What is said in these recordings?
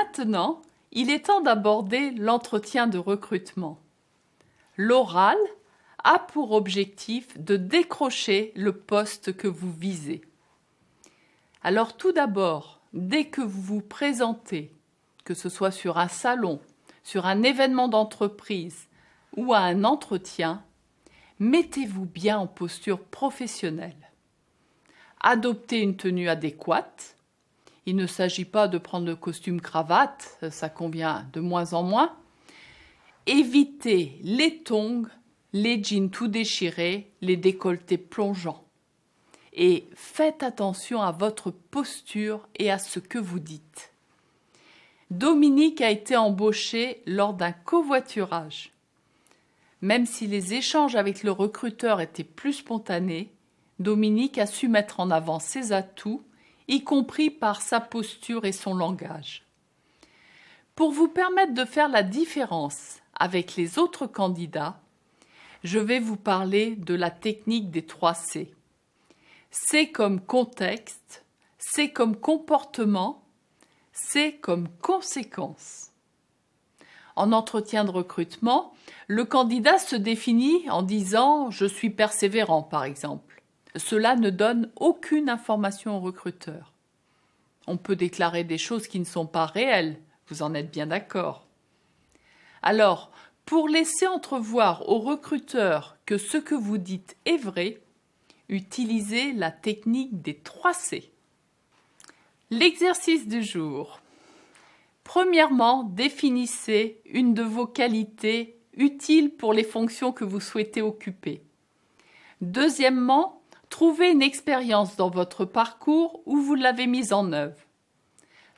Maintenant, il est temps d'aborder l'entretien de recrutement. L'oral a pour objectif de décrocher le poste que vous visez. Alors tout d'abord, dès que vous vous présentez, que ce soit sur un salon, sur un événement d'entreprise ou à un entretien, mettez-vous bien en posture professionnelle. Adoptez une tenue adéquate. Il ne s'agit pas de prendre le costume cravate, ça convient de moins en moins. Évitez les tongs, les jeans tout déchirés, les décolletés plongeants. Et faites attention à votre posture et à ce que vous dites. Dominique a été embauché lors d'un covoiturage. Même si les échanges avec le recruteur étaient plus spontanés, Dominique a su mettre en avant ses atouts, y compris par sa posture et son langage. Pour vous permettre de faire la différence avec les autres candidats, je vais vous parler de la technique des 3 C. C comme contexte, C comme comportement, C comme conséquence. En entretien de recrutement, le candidat se définit en disant « je suis persévérant » par exemple. Cela ne donne aucune information au recruteur. On peut déclarer des choses qui ne sont pas réelles, vous en êtes bien d'accord. Alors, pour laisser entrevoir au recruteur que ce que vous dites est vrai, utilisez la technique des 3 C. L'exercice du jour. Premièrement, définissez une de vos qualités utiles pour les fonctions que vous souhaitez occuper. Deuxièmement, trouvez une expérience dans votre parcours où vous l'avez mise en œuvre.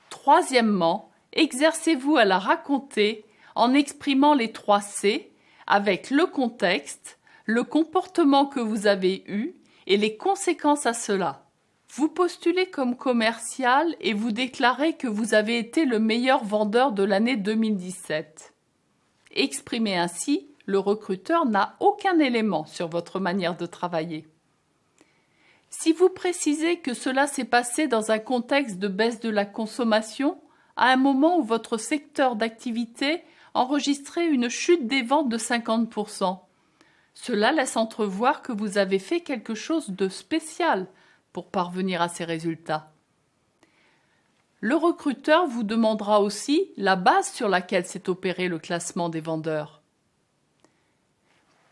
Troisièmement, exercez-vous à la raconter en exprimant les 3 C avec le contexte, le comportement que vous avez eu et les conséquences à cela. Vous postulez comme commercial et vous déclarez que vous avez été le meilleur vendeur de l'année 2017. Exprimé ainsi, le recruteur n'a aucun élément sur votre manière de travailler. Si vous précisez que cela s'est passé dans un contexte de baisse de la consommation, à un moment où votre secteur d'activité enregistrait une chute des ventes de 50%, cela laisse entrevoir que vous avez fait quelque chose de spécial pour parvenir à ces résultats. Le recruteur vous demandera aussi la base sur laquelle s'est opéré le classement des vendeurs.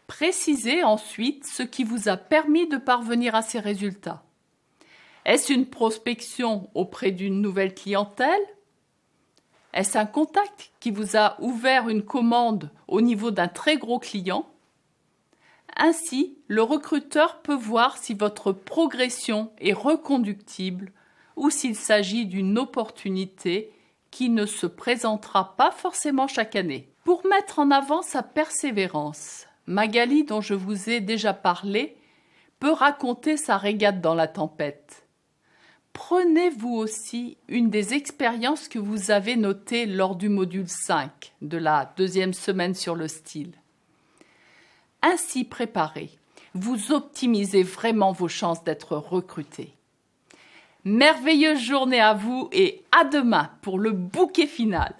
Précisez ensuite ce qui vous a permis de parvenir à ces résultats. Est-ce une prospection auprès d'une nouvelle clientèle? Est-ce un contact qui vous a ouvert une commande au niveau d'un très gros client? Ainsi, le recruteur peut voir si votre progression est reconductible ou s'il s'agit d'une opportunité qui ne se présentera pas forcément chaque année. Pour mettre en avant sa persévérance, Magali, dont je vous ai déjà parlé, peut raconter sa régate dans la tempête. Prenez vous aussi une des expériences que vous avez notées lors du module 5 de la 2e semaine sur le style. Ainsi préparé, vous optimisez vraiment vos chances d'être recruté. Merveilleuse journée à vous et à demain pour le bouquet final.